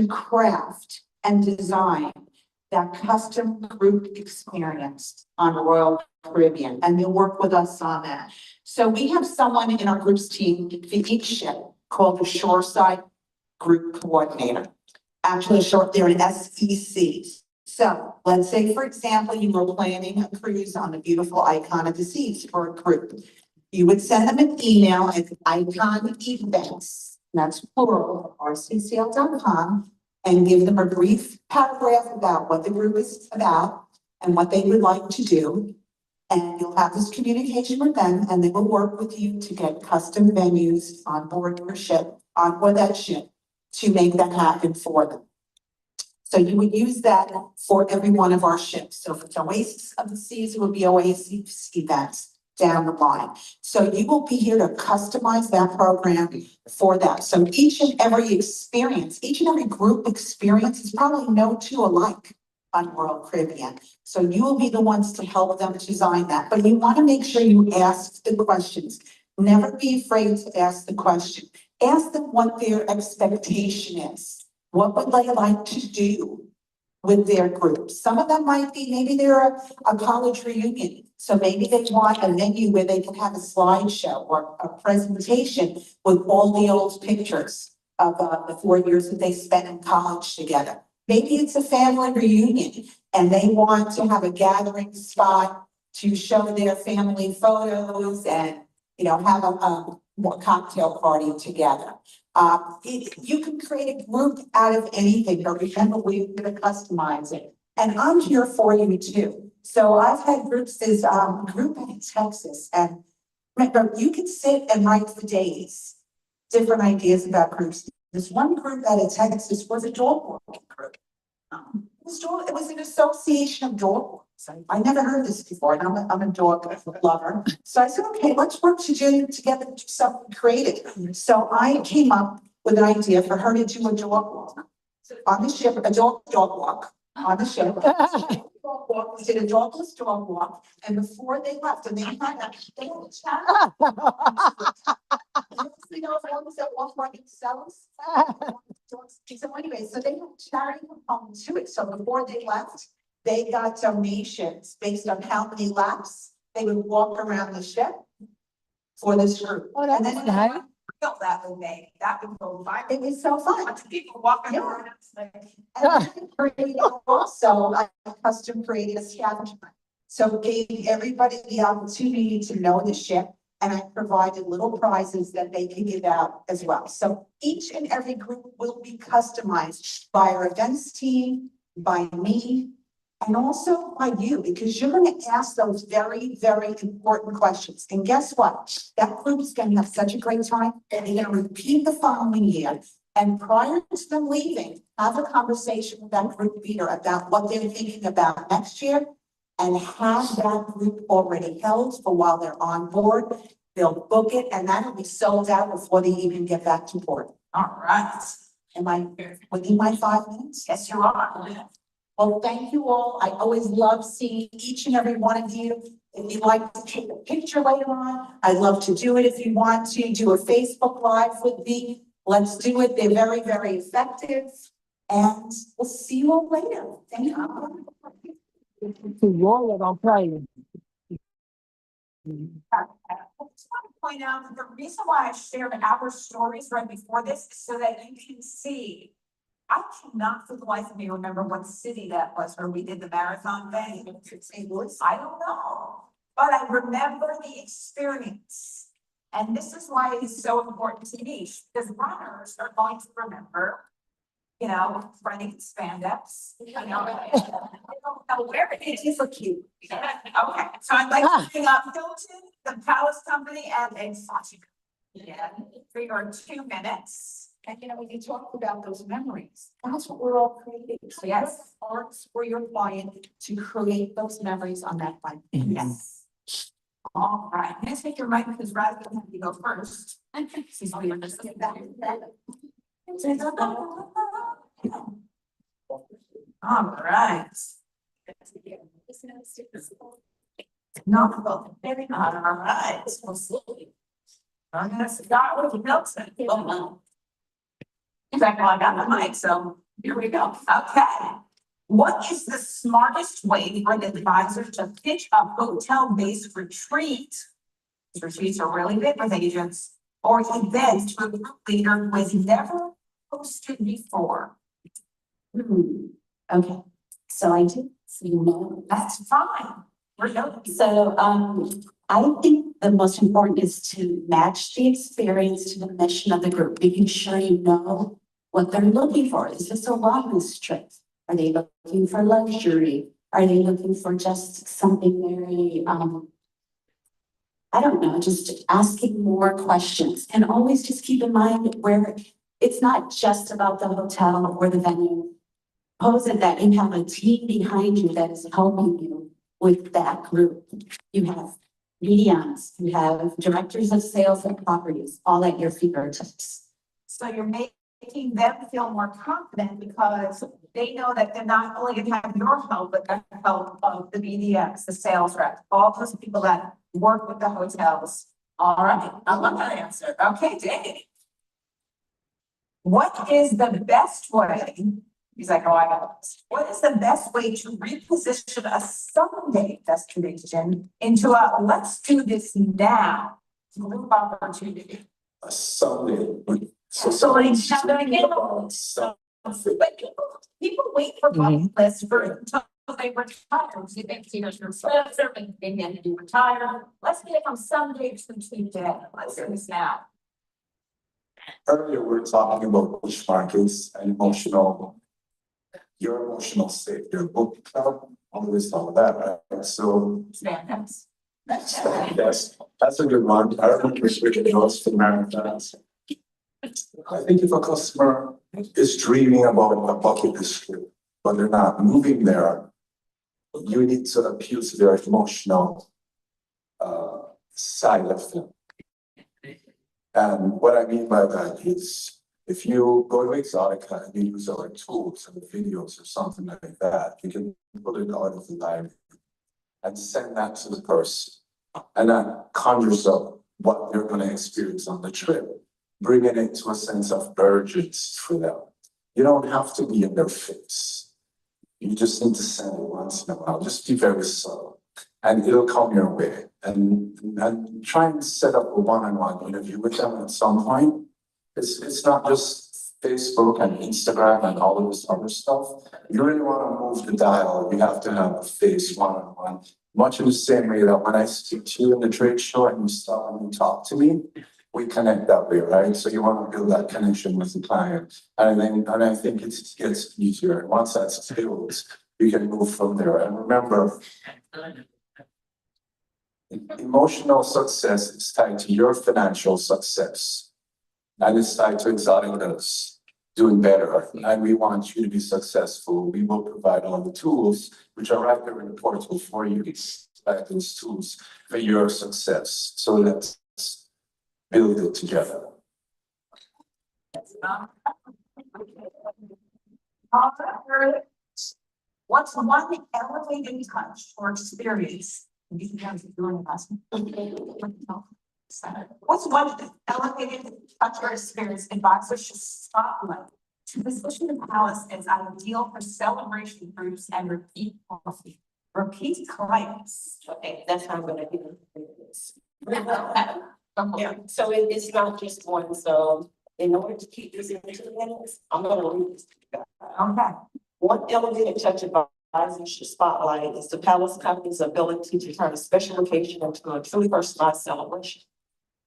craft and design that custom group experience on Royal Caribbean, and they'll work with us on that. So we have someone in our groups team for each ship called the Shoreside Group Coordinator. Actually, short, they're an SEC. So let's say, for example, you were planning a cruise on the beautiful Icon of the Seas for a group. You would send them an email at Icon Events, that's plural, rccl.com, and give them a brief paragraph about what the group is about and what they would like to do. And you'll have this communication with them, and they will work with you to get custom venues on board your ship, on board that ship, to make that happen for them. So you would use that for every one of our ships. So if it's Oasis of the Seas, it would be Oasis events down the line. So you will be here to customize that program for that. So each and every experience, each and every group experience is probably no two alike on Royal Caribbean. So you will be the ones to help them design that. But you want to make sure you ask the questions. Never be afraid to ask the question. Ask them what their expectation is. What would they like to do with their group? Some of them might be, maybe they're a college reunion. So maybe they want a venue where they can have a slideshow or a presentation with all the old pictures of the 4 years that they spent in college together. Maybe it's a family reunion and they want to have a gathering spot to show their family photos and, you know, have a cocktail party together. You can create a group out of anything, but remember, we're going to customize it. And I'm here for you too. So I've had groups, this group in Texas, and remember, you can sit and write for days, different ideas about groups. This one group out of Texas was a dog walking group. It was an association of dog walkers. I never heard this before, and I'm a dog lover. So I said, okay, let's work together to do something creative. So I came up with an idea for her to do a dog walk on the ship, a dog walk on the ship. We did a dogless dog walk, and before they left, and they had a chat. You know, if ones that walk like themselves. So anyway, so they had a charity component to it. So before they left, they got donations based on how many laps they would walk around the ship for this group. Oh, that's nice. That would make, that would go viral. It was so fun. Lots of people walking Yeah. around. It's like, And then created also a custom created a scavenger hunt. So gave everybody the opportunity to know the ship, and I provided little prizes that they can give out as well. So each and every group will be customized by our events team, by me, and also by you, because you're going to ask those very, very important questions. And guess what? That group is going to have such a great time, and they're going to repeat the following year. And prior to them leaving, have a conversation with that group leader about what they're thinking about next year, and have that group already held for while they're on board. They'll book it, and that'll be sold out before they even get back to port. all right. Am I within my 5 minutes? Yes, you are. Well, thank you all. I always love seeing each and every one of you. If you'd like to take a picture later on, I'd love to do it. If you want to do a Facebook Live with me, let's do it. They're very, very effective. And we'll see you all later. Thank you. To roll it, I'll tell you. I just want to point out that the reason why I shared our stories right before this is so that you can see. I cannot for the life of me remember what city that was where we did the marathon thing. St. Louis? I don't know, but I remember the experience. And this is why it is so important to me, because runners are going to remember, you know, running spandex. You know, I don't know where it is. It's so cute. Okay, so I'd like to bring up Hilton, the Palace Company, and Exotic. Yeah, for your 2 minutes. And you know, when you talk about those memories, that's what we're all creating. So yes, arts for your client to create those memories on that bike. Yes. All right, I'm gonna take your mic because rather than have you go first. Since we were just getting back. All right. No, all right. I'm gonna start with Milton. In fact, well, I got the mic, so Here we go. Okay. What is the smartest way for an advisor to pitch a hotel-based retreat? Retreats are really big with agents, or event to a group leader who has never hosted before. Okay, so I do, so you know. That's fine. We're no. So, I think the most important is to match the experience to the mission of the group, making sure you know what they're looking for. Is this a wellness trip? Are they looking for luxury? Are they looking for just something very, I don't know, just asking more questions. And always just keep in mind where it's not just about the hotel or the venue. Pose it that you have a team behind you that is helping you with that group. You have mediums, you have directors of sales and properties, all at your fingertips. So you're making them feel more confident because they know that they're not only going to have your help, but the help of the BDMs, the sales reps, all those people that work with the hotels. All right, I love that answer. Okay, Dave. What is the best way? He's like, oh, I got this. What is the best way to reposition a Sunday destination into a let's do this now group opportunity? A Sunday. So like, but people wait for bucket lists for until they retire. So they see there's no sponsor, and they need to retire. Let's get it from Sunday to Tuesday. Let's do this now. Earlier, we were talking about niche markets and your emotional state, your book club, all this, all of that, right? So, Stand-ups. yes, that's a good one. I remember switching those to marathons. I think if a customer is dreaming about a bucket list trip, but they're not moving there, you need to appeal to their emotional side of them. And what I mean by that is, if you go to Exotica and you use our tools and videos or something like that, you can put it out of the library and send that to the person. And that conjures up what they're going to experience on the trip, bringing it to a sense of urgency for them. You don't have to be in their face. You just need to send it once in a while. Just be very subtle, and it'll come your way. And try and set up a one-on-one interview with them at some point. It's not just Facebook and Instagram and all of this other stuff. You really want to move the dial. You have to have a face one-on-one. Much in the same way that when I speak to you in the trade show and you stop and you talk to me, we connect that way, right? So you want to build that connection with the client. And I think it gets easier. And once that's built, you can move from there. And remember, emotional success is tied to your financial success. And it's tied to Exotica's doing better. And we want you to be successful. We will provide all the tools, which are right there in the portal for you to provide those tools for your success. So let's build it together. What's one elevating touch or experience? What's one elevated touch or experience advisors should spotlight to position the palace as ideal for celebration groups and repeat clients? Okay, that's how I'm gonna do this. Yeah, so it's not just one, so in order to keep this into the minutes, I'm gonna read this. Okay. One elevated touch advisors should spotlight is the Palace Company's ability to turn a special occasion into a truly personalized celebration.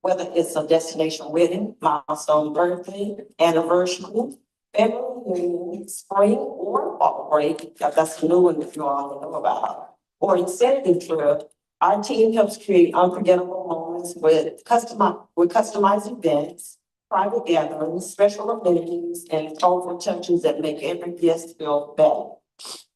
Whether it's a destination wedding, milestone birthday, anniversary, family reunion, spring or fall break, that's a new one that you all know about, or incentive trip, our team helps create unforgettable moments with customized events, private gatherings, special amenities, and thoughtful touches that make every guest feel better.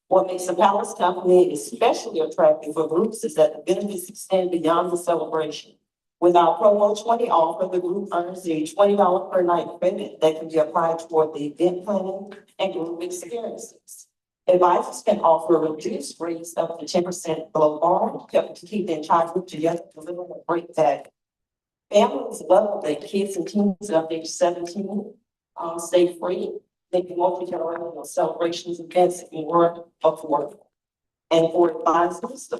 What makes the Palace Company especially attractive for groups is that the benefits extend beyond the celebration. With our promo 20 offer, the group earns a $20 per night credit that can be applied toward the event planning and group experiences. Advisors can offer reduced rates up to 10% below bar, helping to keep the entire group together, delivering a great value. Families love that kids and teens up to age 17 stay free. making multi-generational celebrations, events, and more affordable. And for advisors, the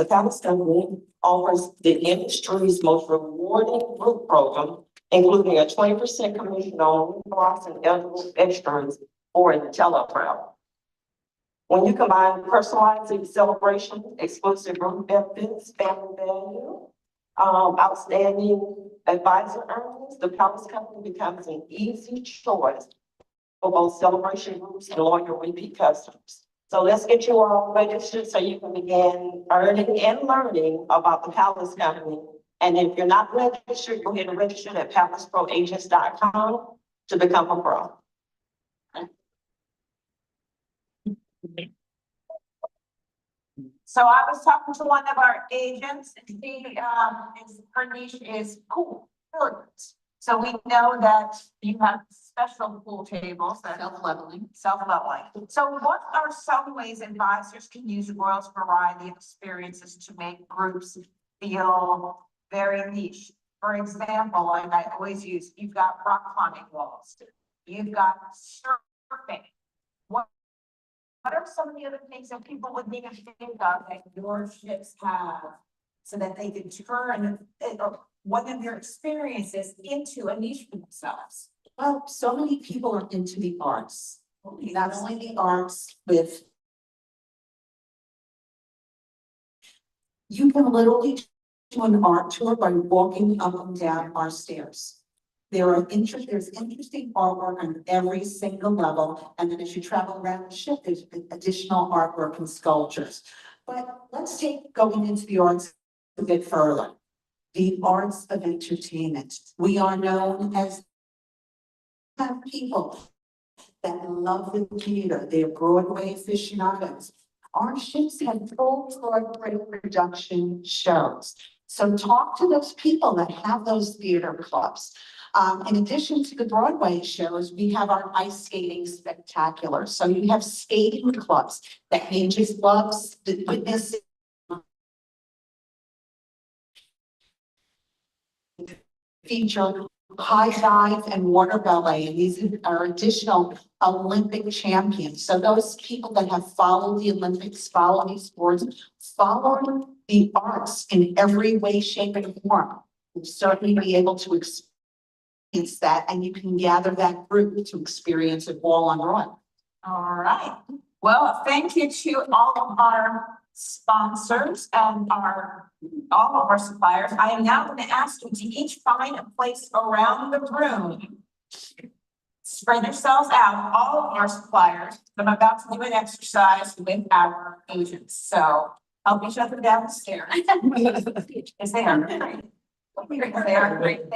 Palace Company offers the industry's most rewarding group program, including a 20% commission on blocks and eligible extras for teletravel. When you combine personalized celebration, exclusive group benefits, family value, outstanding advisor earnings, the Palace Company becomes an easy choice for both celebration groups and loyal repeat customers. So let's get you all registered so you can begin earning and learning about the Palace Company. And if you're not registered, go ahead and register at palaceproagents.com to become a pro. So I was talking to one of our agents, and her niche is pool, billiards. So we know that you have special pool tables that Self-leveling. self-leveling. So what are some ways advisors can use Royal's variety of experiences to make groups feel very niche? For example, like I always use, you've got rock climbing walls, you've got surfing. What are some of the other things that people wouldn't even think of that your ships have so that they can turn one of your experiences into a niche for themselves? Well, so many people are into the arts, not only the arts with. You can literally do an art tour by walking up and down our stairs. There's interesting artwork on every single level, and then as you travel around the ship, there's additional artwork and sculptures. But let's take going into the arts a bit further. The arts of entertainment. We are known as people that love the theater. They're Broadway aficionados. Our ships have full Broadway production shows. So talk to those people that have those theater clubs. In addition to the Broadway shows, we have our ice skating spectacular. So you have skating clubs that just loves the witness. Feature high dive and water ballet, and these are additional Olympic champions. So those people that have followed the Olympics, follow these sports, follow the arts in every way, shape, and form, will certainly be able to experience that, and you can gather that group to experience it all on Royal. All right. Well, thank you to all of our sponsors and all of our suppliers. I am now going to ask you to each find a place around the room. Spread yourselves out, all of our suppliers. I'm about to do an exercise with our agents. So help each other down the stairs. Is they are great. They are great.